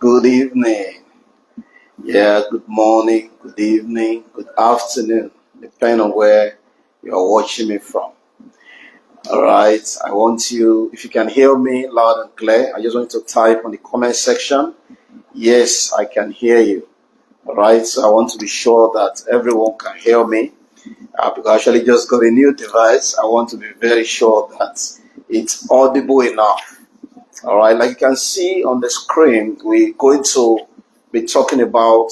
Good evening. Yeah, good morning, good evening, good afternoon, depending on where you're watching me from. All right, I want you, if you can hear me loud and clear, I just want you to type on the comment section. Yes, I can hear you. All right, so I want to be sure that everyone can hear me. Because I actually just got a new device. I want to be very sure that it's audible enough. All right, like you can see on the screen, we're going to be talking about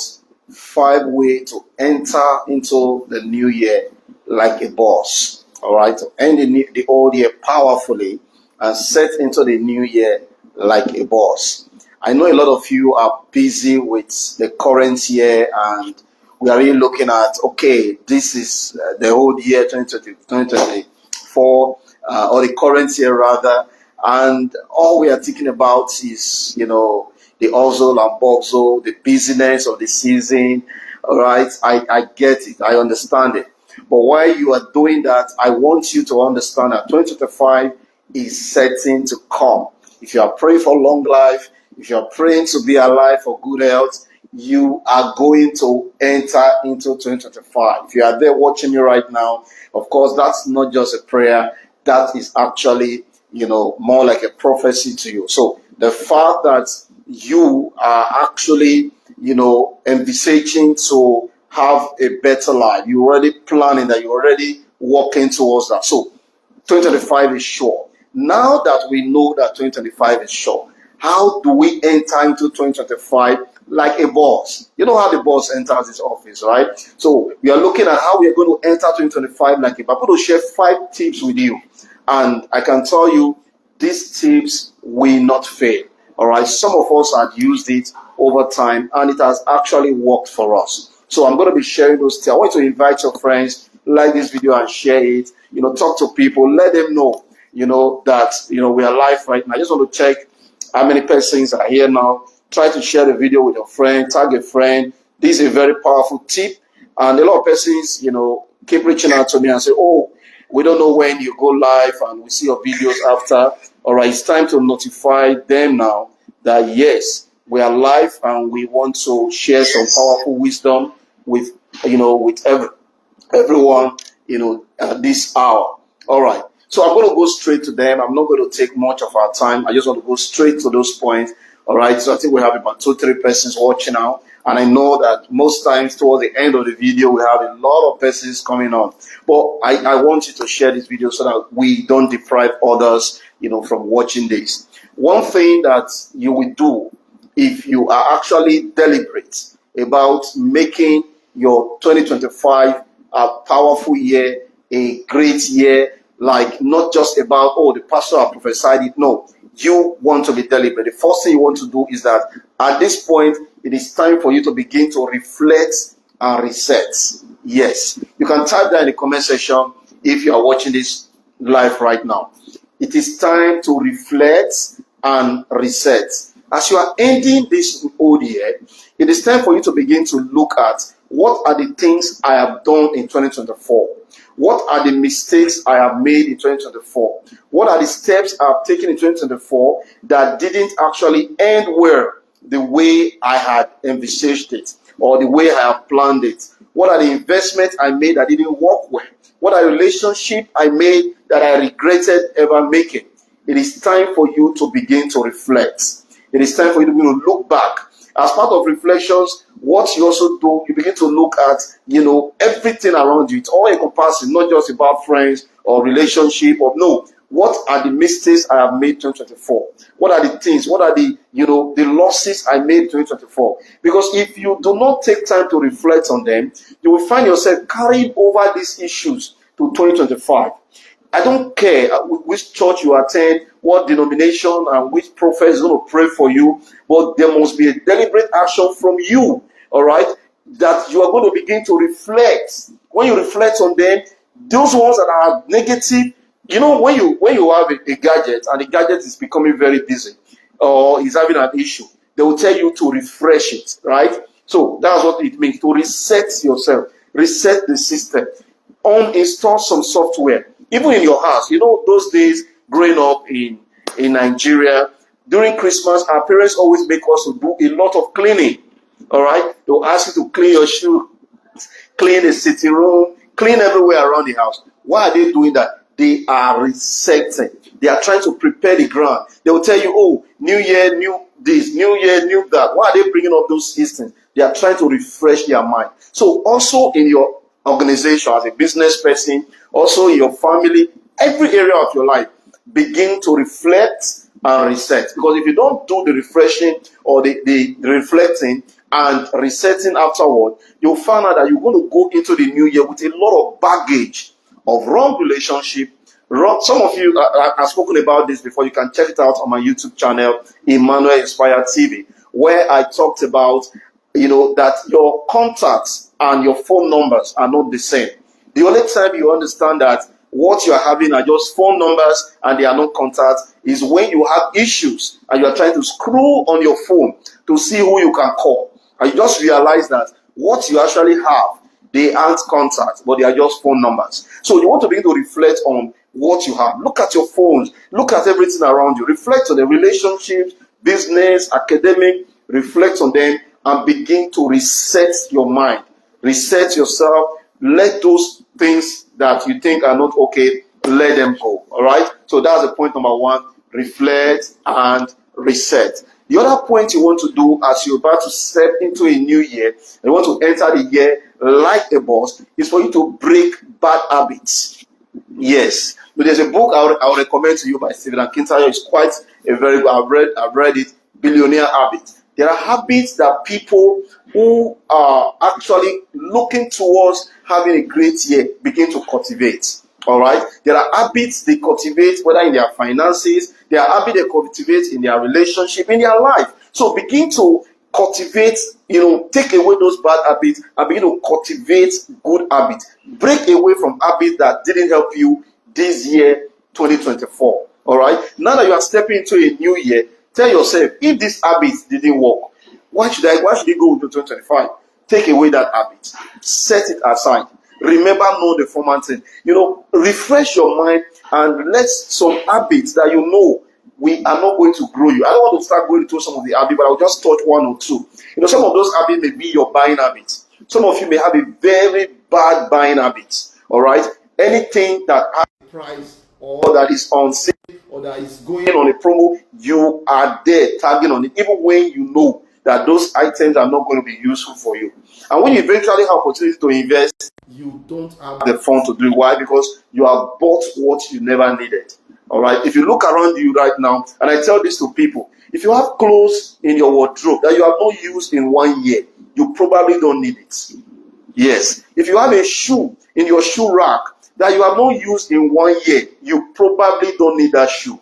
5 ways to enter into the new year like a boss. All right, to end the old year powerfully and set into the new year like a boss. I know a lot of you are busy with the current year, and we are really looking at, okay, this is the whole year 2024, or the current year rather. And all we are thinking about is, the hustle and bustle, the business of the season. All right, I get it, I understand it. But while you are doing that, I want you to understand that 2025 is setting to come. If you are praying for long life, if you are praying to be alive for good health, you are going to enter into 2025. If you are there watching me right now, of course, that's not just a prayer. That is actually, more like a prophecy to you. So the fact that you are actually, envisaging to have a better life, you're already planning that, you're already working towards that. So 2025 is sure. Now that we know that 2025 is sure, how do we enter into 2025 like a boss? You know how the boss enters his office, right? So we are looking at how we are going to enter 2025 like a boss. I'm going to share 5 tips with you. And I can tell you, these tips will not fail. All right. Some of us have used it over time, and it has actually worked for us. So I'm going to be sharing those tips. I want you to invite your friends, like this video and share it. Talk to people, let them know, that, we are live right now. I just want to check how many persons are here now. Try to share the video with your friend, tag a friend. This is a very powerful tip. And a lot of persons, keep reaching out to me and say, oh, we don't know when you go live and we see your videos after. All right, it's time to notify them now that yes, we are live and we want to share some powerful wisdom with, with everyone, at this hour. All right. So I'm going to go straight to them. I'm not going to take much of our time. I just want to go straight to those points. All right. So I think we have about 2-3 persons watching now. And I know that most times towards the end of the video, we have a lot of persons coming on. But I want you to share this video so that we don't deprive others, from watching this. One thing that you will do if you are actually deliberate about making your 2025 a powerful year, a great year, like not just about, oh, the pastor has prophesied it. No, you want to be deliberate. The first thing you want to do is that at this point, it is time for you to begin to reflect and reset. Yes, you can type that in the comment section if you are watching this live right now. It is time to reflect and reset. As you are ending this old year, it is time for you to begin to look at what are the things I have done in 2024. What are the mistakes I have made in 2024? What are the steps I have taken in 2024 that didn't actually end well the way I had envisaged it or the way I have planned it? What are the investments I made that didn't work well? What are the relationships I made that I regretted ever making? It is time for you to begin to reflect. It is time for you to begin to look back. As part of reflections, what you also do, you begin to look at, everything around you. It's all encompassing, not just about friends or relationship or no. What are the mistakes I have made in 2024? What are the things? What are the, the losses I made in 2024? Because if you do not take time to reflect on them, you will find yourself carrying over these issues to 2025. I don't care which church you attend, what denomination and which prophet is going to pray for you, but there must be a deliberate action from you, all right, that you are going to begin to reflect. When you reflect on them, those ones that are negative, when you have a gadget and the gadget is becoming very busy or is having an issue, they will tell you to refresh it, right? So that's what it means, to reset yourself, reset the system, uninstall some software. Even in your house, those days growing up in Nigeria, During Christmas, our parents always make us to do a lot of cleaning. All right? They'll ask you to clean your shoe, clean the sitting room, clean everywhere around the house. Why are they doing that? They are resetting. They are trying to prepare the ground. They will tell you, oh, new year, new this, new year, new that. Why are they bringing up those things? They are trying to refresh their mind. So also in your organization, as a business person, also in your family, every area of your life, begin to reflect and reset. Because if you don't do the refreshing or the reflecting and resetting afterward, you'll find out that you're going to go into the new year with a lot of baggage of wrong relationship. Some of you, I've spoken about this before. You can check it out on my YouTube channel, Emmanuel Inspired TV, where I talked about, that your contacts and your phone numbers are not the same. The only time you understand that what you are having are just phone numbers and they are not contacts is when you have issues and you are trying to scroll on your phone to see who you can call. And you just realize that what you actually have, they aren't contacts, but they are just phone numbers. So you want to begin to reflect on what you have. Look at your phones. Look at everything around you. Reflect on the relationships, business, academic. Reflect on them and begin to reset your mind. Reset yourself. Let those things that you think are not okay, let them go. All right? So that's the point number one. Reflect and reset. The other point you want to do as you're about to step into a new year, and you want to enter the year like a boss, is for you to break bad habits. Yes. But there's a book I would recommend to you by Stephen Akintayo. It's quite a very good. I've read it. Billionaire Habits. There are habits that people who are actually looking towards having a great year begin to cultivate. All right. There are habits they cultivate, whether in their finances, there are habits they cultivate in their relationship, in their life. So begin to cultivate, take away those bad habits and begin to cultivate good habits. Break away from habits that didn't help you this year, 2024. All right. Now that you are stepping into a new year, tell yourself, if this habit didn't work, why should it go into 2025? Take away that habit. Set it aside. Remember, know the former thing. Refresh your mind and let some habits that we are not going to grow you. I don't want to start going through some of the habits, but I'll just touch one or two. Some of those habits may be your buying habits. Some of you may have a very bad buying habit. All right? Anything that has a price or that is on sale or that is going on a promo, you are there tagging on it, even when you know that those items are not going to be useful for you. And when you eventually have opportunity to invest, you don't have the fund to do it. Why? Because you have bought what you never needed. All right. If you look around you right now, and I tell this to people, if you have clothes in your wardrobe that you have not used in 1 year, you probably don't need it. Yes. If you have a shoe in your shoe rack that you have not used in 1 year, you probably don't need that shoe.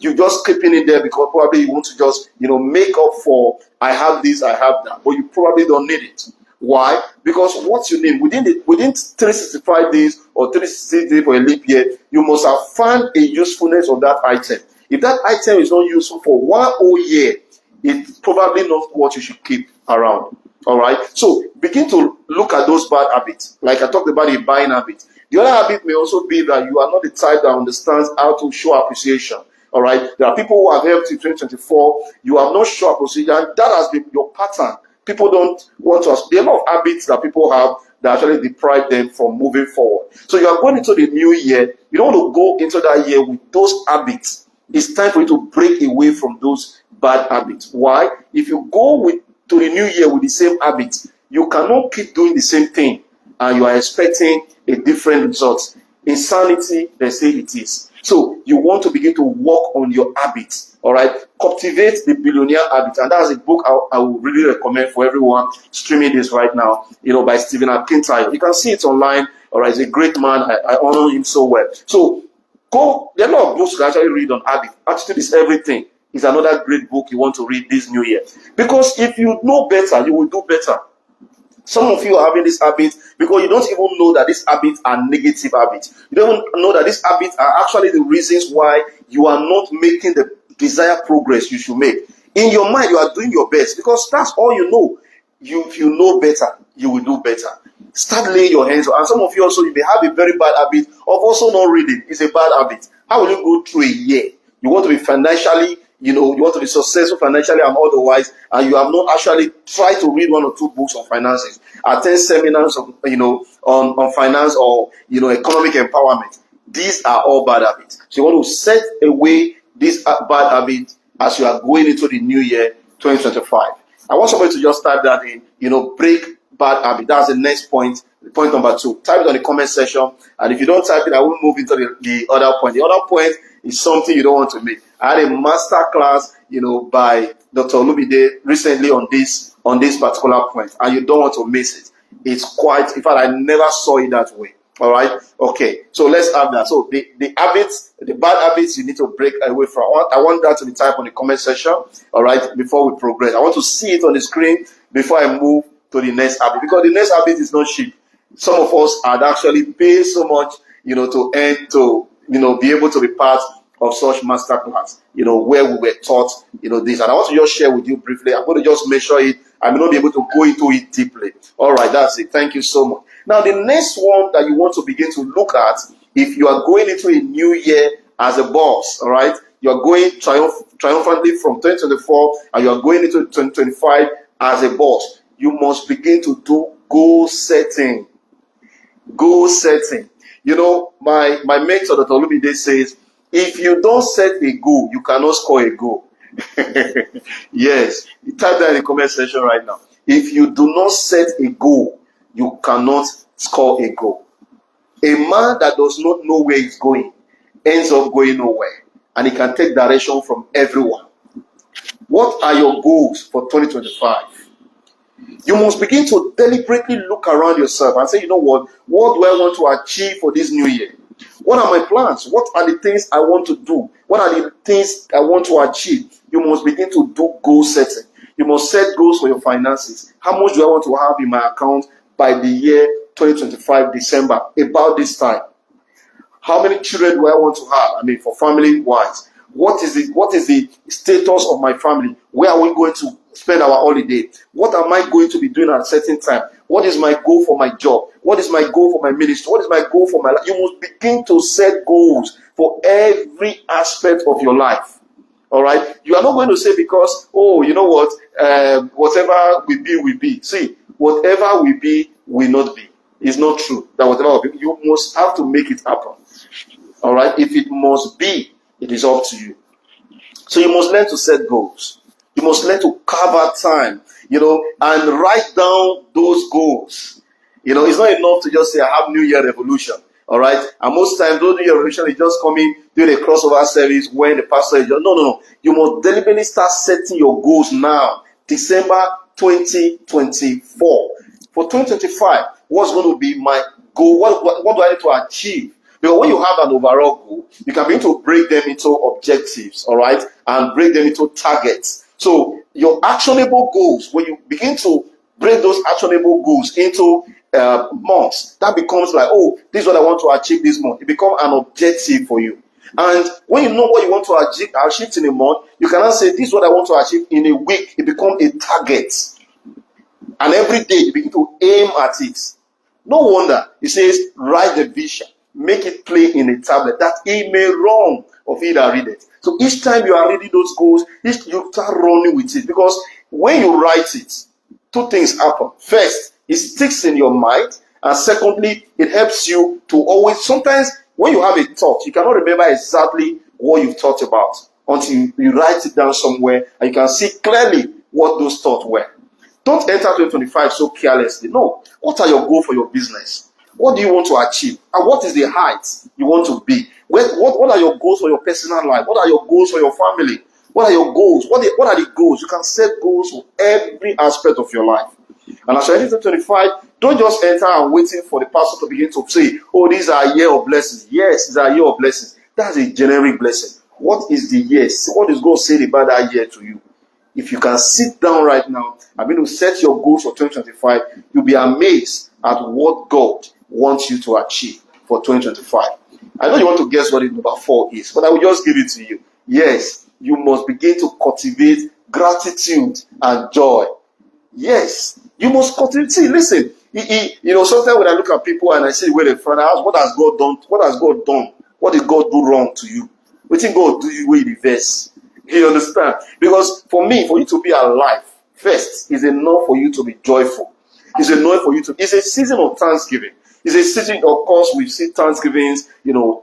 You just keeping it there because probably you want to just, make up for, I have this, I have that, but you probably don't need it. Why? Because what you need within 365 days or 360 days for a leap year, you must have found a usefulness of that item. If that item is not useful for 1 whole year, it's probably not what you should keep around. All right. So begin to look at those bad habits. Like I talked about, a buying habit. The other habit may also be that you are not the type that understands how to show appreciation. All right. There are people who have helped you in 2024. You have not shown appreciation. That has been your pattern. People don't want to. There are a lot of habits that people have that actually deprive them from moving forward. So you are going into the new year. You don't want to go into that year with those habits. It's time for you to break away from those bad habits. Why? If you go to the new year with the same habits, you cannot keep doing the same thing and you are expecting a different result. Insanity, they say it is. So you want to begin to work on your habits. All right, cultivate the billionaire habit, and that's a book I would really recommend for everyone streaming this right now. By Stephen Akintayo. You can see it online. All right, he's a great man. I honor him so well. So go. There are a lot of books you can actually read on habit. Attitude is everything. Is another great book you want to read this new year, because if you know better, you will do better. Some of you are having this habit because you don't even know that these habits are negative habits. You don't know that these habits are actually the reasons why you are not making the desired progress you should make. In your mind, you are doing your best because that's all you know. If you know better, you will do better. Start laying your hands on. And some of you also, you may have a very bad habit of also not reading. It's a bad habit. How will you go through a year? You want to be financially, you want to be successful financially and otherwise, and you have not actually tried to read one or two books on finances, attend seminars on finance or economic empowerment. These are all bad habits. So you want to set away these bad habits as you are going into the new year 2025. I want somebody to just type that in, break bad habit. That's the next point, point number 2. Type it on the comment section, and if you don't type it, I will move into the other point. The other point is something you don't want to make. I had a master class, by Dr. Olumide recently on this particular point, and you don't want to miss it. It's quite, in fact, I never saw it that way. All right. Okay. So let's have that. So the habits, the bad habits you need to break away from. I want that to be typed on the comment section. All right. Before we progress, I want to see it on the screen before I move to the next habit, because the next habit is not cheap. Some of us had actually paid so much, to be able to be part of such masterclass, where we were taught, this. And I want to just share with you briefly. I'm going to just measure it. I may not be able to go into it deeply. All right, that's it. Thank you so much. Now, the next one that you want to begin to look at, if you are going into a new year as a boss, all right, you are going triumphantly from 2024 and you are going into 2025 as a boss, you must begin to do goal setting. Goal setting. My mentor, Dr. Olumide, says, if you don't set a goal, you cannot score a goal. Yes, you type that in the comment section right now. If you do not set a goal, you cannot score a goal. A man that does not know where he's going ends up going nowhere, and he can take direction from everyone. What are your goals for 2025? You must begin to deliberately look around yourself and say, what do I want to achieve for this new year? What are my plans? What are the things I want to do? What are the things I want to achieve? You must begin to do goal setting. You must set goals for your finances. How much do I want to have in my account by the year 2025, December, about this time? How many children do I want to have? For family-wise. What is the status of my family? Where are we going to spend our holiday? What am I going to be doing at a certain time? What is my goal for my job? What is my goal for my ministry? What is my goal for my life? You must begin to set goals for every aspect of your life. All right? You are not going to say because, whatever we be, we be. See, whatever we be, will not be. It's not true. That whatever we be, you must have to make it happen. All right? If it must be, it is up to you. So you must learn to set goals. You must learn to carve out time, and write down those goals. It's not enough to just say, I have New Year resolution. All right? And most times, those New Year resolution is just coming during a crossover service when the pastor is just, no. You must deliberately start setting your goals now. December 2024. For 2025, what's going to be my goal? What do I need to achieve? Because when you have an overall goal, you can begin to break them into objectives, all right, and break them into targets. So your actionable goals, when you begin to break those actionable goals into months, that becomes like, this is what I want to achieve this month. It becomes an objective for you. And when you know what you want to achieve in a month, you cannot say, this is what I want to achieve in a week. It becomes a target. And every day you begin to aim at it. No wonder it says, write the vision. Make it plain in a tablet that he may run of he that read it. So each time you are reading those goals, you start running with it. Because when you write it, two things happen. First, it sticks in your mind. And secondly, it helps you to always, sometimes when you have a thought, you cannot remember exactly what you've thought about until you write it down somewhere and you can see clearly what those thoughts were. Don't enter 2025 so carelessly. No. What are your goals for your business? What do you want to achieve? And what is the height you want to be? What are your goals for your personal life? What are your goals for your family? What are your goals? What are the goals? You can set goals for every aspect of your life. And as you enter 2025, don't just enter and waiting for the pastor to begin to say, these are a year of blessings. Yes, these are a year of blessings. That's a generic blessing. What is the year? What is God saying about that year to you? If you can sit down right now and begin to set your goals for 2025, you'll be amazed at what God wants you to achieve for 2025. I know you want to guess what number 4 is, but I will just give it to you. Yes, you must begin to cultivate gratitude and joy. Yes, you must cultivate. See, listen, sometimes when I look at people and I say, wait a friend, I ask, what has God done? What has God done? What did God do wrong to you? What did God do you in reverse? You understand? Because for me, for you to be alive, first is enough for you to be joyful. It's enough for you to. It's a season of thanksgiving. It's a season, of course, we see thanksgivings,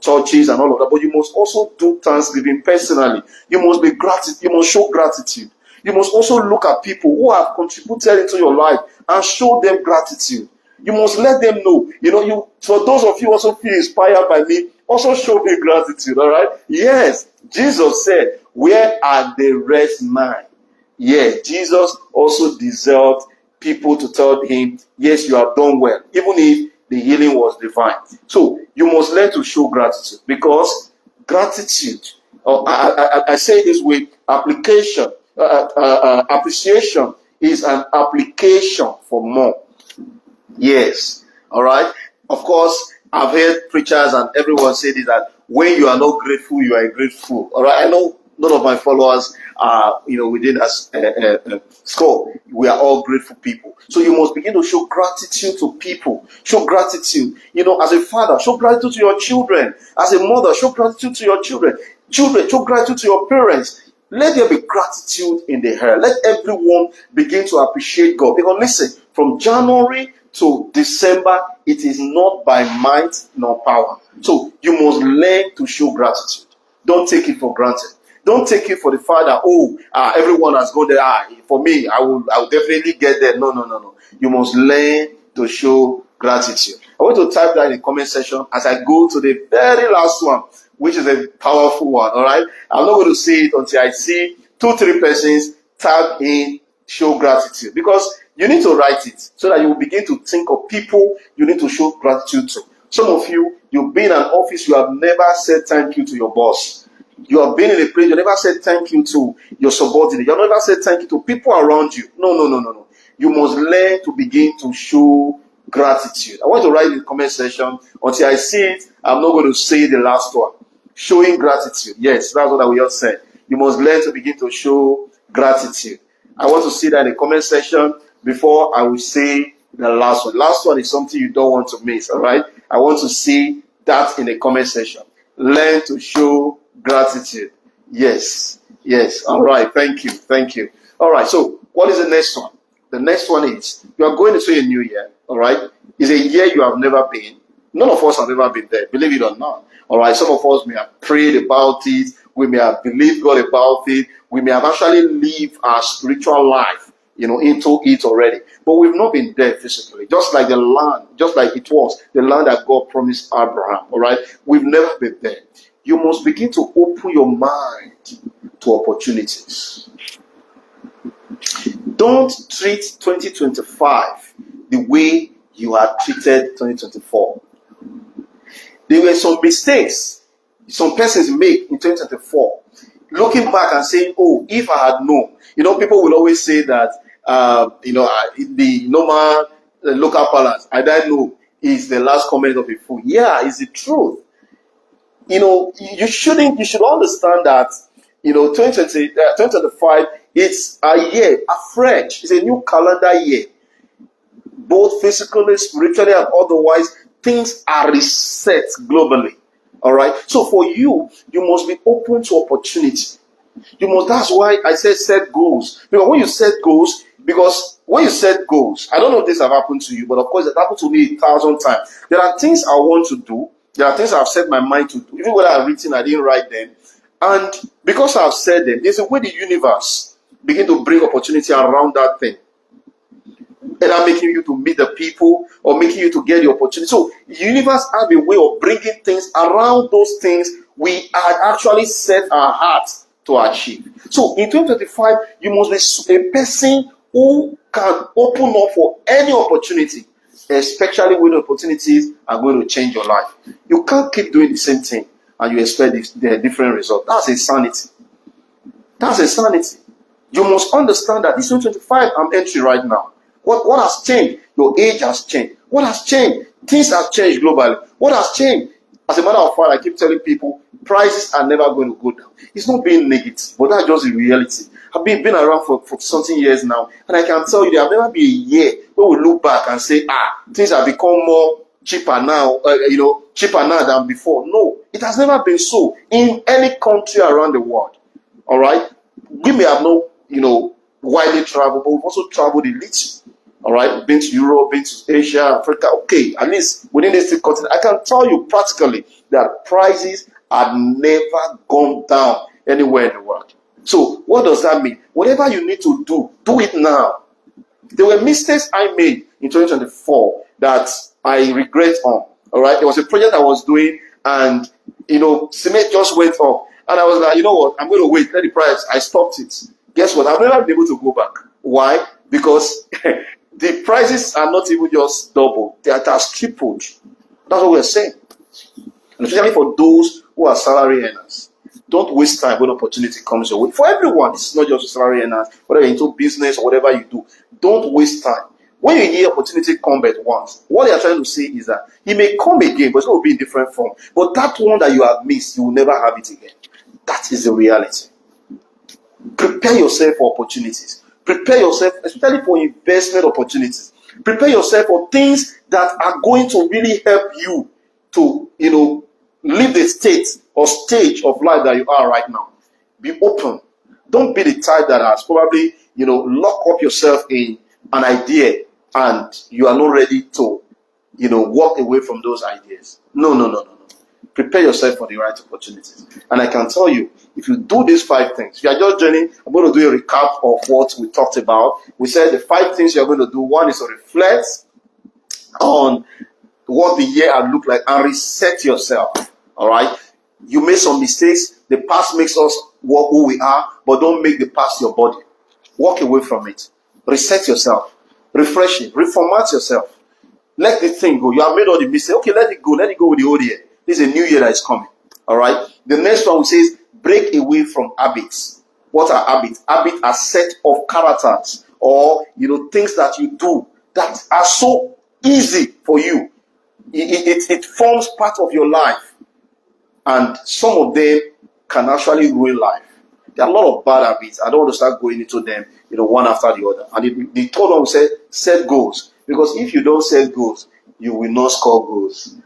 churches and all of that. But you must also do thanksgiving personally. You must be gratitude. You must show gratitude. You must also look at people who have contributed into your life and show them gratitude. You must let them know. For those of you also feel inspired by me, also show me gratitude. All right? Yes, Jesus said, "Where are the rest mine?" Yes, Jesus also deserved people to tell him, "Yes, you have done well," even if the healing was divine. So you must learn to show gratitude, because gratitude, I say this with application, appreciation is an application for more. Yes, all right. Of course, I've heard preachers and everyone say this, that when you are not grateful, you are grateful. All right. I know none of my followers are, within a score. We are all grateful people. So you must begin to show gratitude to people. Show gratitude. As a father, show gratitude to your children. As a mother, show gratitude to your children. Children, show gratitude to your parents. Let there be gratitude in the air. Let everyone begin to appreciate God. Because listen, from January to December, it is not by might nor power. So you must learn to show gratitude. Don't take it for granted. Don't take it for the fact that, everyone has gone there. For me, I will definitely get there. No. You must learn to show gratitude. I want to type that in the comment section as I go to the very last one, which is a powerful one. All right. I'm not going to say it until I see 2-3 persons type in show gratitude, because you need to write it so that you will begin to think of people you need to show gratitude to. Some of you, you've been in an office, you have never said thank you to your boss. You have been in a place, you never said thank you to your subordinate. You have never said thank you to people around you. No. You must learn to begin to show gratitude. I want to write in the comment section. Until I see it, I'm not going to say the last one. Showing gratitude. Yes, that's what I will just say. You must learn to begin to show gratitude. I want to see that in the comment section before I will say the last one. Last one is something you don't want to miss, all right? I want to see that in the comment section. Learn to show gratitude. Yes. All right. Thank you. All right. So what is the next one? The next one is, you are going into a new year. All right. It's a year you have never been. None of us have ever been there, believe it or not. All right. Some of us may have prayed about it. We may have believed God about it. We may have actually lived our spiritual life, into it already. But we've not been there physically. Just like the land, just like it was the land that God promised Abraham. All right. We've never been there. You must begin to open your mind to opportunities. Don't treat 2025 the way you had treated 2024. There were some mistakes some persons make in 2024. Looking back and saying, "Oh, if I had known." People will always say that, the normal local balance, "I don't know," is the last comment of a fool. Yeah, it's the truth. You should understand that, 2025, it's a year afresh. It's a new calendar year. Both physically, spiritually, and otherwise, things are reset globally. All right. So for you must be open to opportunity. That's why I said set goals. Because when you set goals, I don't know if this have happened to you, but of course it happened to me 1,000 times. There are things I want to do. There are things I've set my mind to do. Even when I've written, I didn't write them. And because I've said them, there's a way the universe begin to bring opportunity around that thing. Either making you to meet the people or making you to get the opportunity. So the universe has a way of bringing things around those things we had actually set our hearts to achieve. So in 2025, you must be a person who can open up for any opportunity, especially when the opportunities are going to change your life. You can't keep doing the same thing and you expect the different result. That's insanity. You must understand that this 2025 I'm entering right now. What has changed? Your age has changed. What has changed? Things have changed globally. What has changed? As a matter of fact, I keep telling people, prices are never going to go down. It's not being negative, but that's just the reality. I've been around for something years now, and I can tell you there have never been a year where we look back and say, things have become more cheaper now, cheaper now than before. No, it has never been so in any country around the world. All right? We may have not, widely traveled, but we've also traveled a little. All right, been to Europe, been to Asia, Africa. Okay, at least within this continent, I can tell you practically that prices have never gone down anywhere in the world. So what does that mean? Whatever you need to do, do it now. There were mistakes I made in 2024 that I regret on. All right, there was a project I was doing, and cement just went up, and I was like, you know what? I'm going to wait. Let the price. I stopped it. Guess what? I've never been able to go back. Why? Because the prices are not even just double; they are tripled. That's what we're saying. And especially for those who are salary earners, don't waste time when opportunity comes your way. For everyone, this is not just salary earners. Whether you're into business or whatever you do, don't waste time. When you hear opportunity come but once, what they are trying to say is that it may come again, but it's going to be in different form. But that one that you have missed, you will never have it again. That is the reality. Prepare yourself for opportunities. Prepare yourself, especially for investment opportunities. Prepare yourself for things that are going to really help you to, live the state or stage of life that you are right now. Be open. Don't be the type that has probably, lock up yourself in an idea and you are not ready to, walk away from those ideas. No. Prepare yourself for the right opportunities. And I can tell you, if you do these 5 things, if you are just joining, I'm going to do a recap of what we talked about. We said the 5 things you're going to do. One is to reflect on what the year had looked like and reset yourself. All right? You made some mistakes. The past makes us who we are, but don't make the past your body. Walk away from it. Reset yourself. Refresh it. Reformat yourself. Let the thing go. You have made all the mistakes. Okay, let it go. Let it go with the old year. This is a new year that is coming. All right. The next one says break away from habits. What are habits? Habits are set of characters or things that you do that are so easy for you. It forms part of your life, and some of them can actually ruin life. There are a lot of bad habits. I don't want to start going into them, one after the other. And the third one we said set goals, because if you don't set goals, you will not score goals.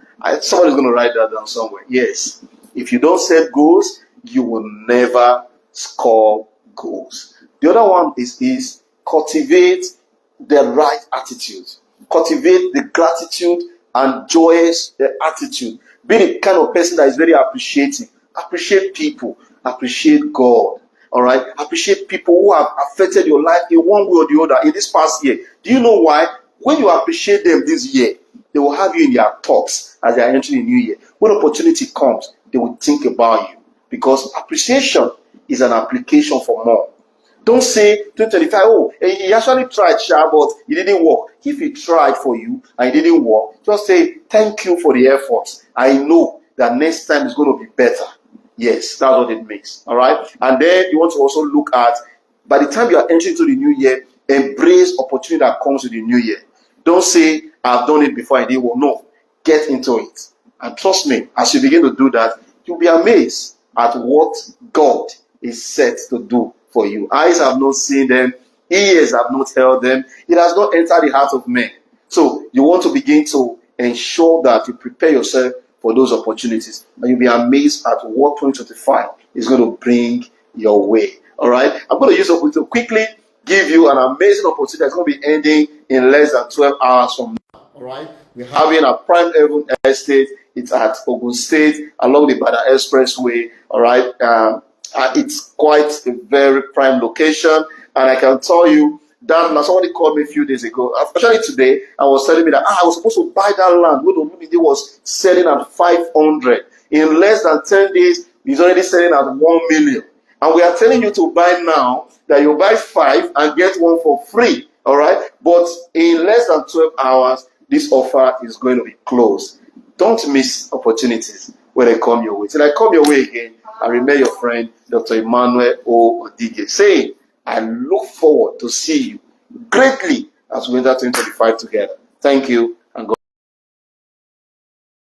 Somebody's going to write that down somewhere. Yes. If you don't set goals, you will never score goals. The other one is cultivate the right attitude. Cultivate the gratitude and joyous attitude. Be the kind of person that is very appreciative. Appreciate people. Appreciate God. All right? Appreciate people who have affected your life in one way or the other in this past year. Do you know why? When you appreciate them this year, they will have you in their thoughts as they are entering a new year. When opportunity comes, they will think about you, because appreciation is an application for more. Don't say 2025, oh, he actually tried, but it didn't work. If he tried for you and it didn't work, just say thank you for the efforts. I know that next time is going to be better. Yes, that's what it makes. All right. And then you want to also look at, by the time you are entering into the new year, embrace opportunity that comes with the new year. Don't say, I've done it before, I didn't work. No, get into it. And trust me, as you begin to do that, you'll be amazed at what God is set to do for you. Eyes have not seen them, ears have not heard them, it has not entered the heart of men. So you want to begin to ensure that you prepare yourself for those opportunities, and you'll be amazed at what 2025 is going to bring your way. All right, I'm going to use it to quickly give you an amazing opportunity that's going to be ending in less than 12 hours from now. All right, we're having a prime Heaven estate. It's at Ogun State along the Bada Expressway. All right, it's quite a very prime location, and I can tell you that now somebody called me a few days ago, actually today, and was telling me that I was supposed to buy that land. What Olumide was selling at 500. In less than 10 days, he's already selling at 1 million. And we are telling you to buy now, that you buy 5 and get 1 for free. All right? But in less than 12 hours, this offer is going to be closed. Don't miss opportunities when they come your way. Till I come your way again, I remain your friend, Dr. Emmanuel O. Odige, saying, I look forward to see you greatly as we enter 2025 together. Thank you.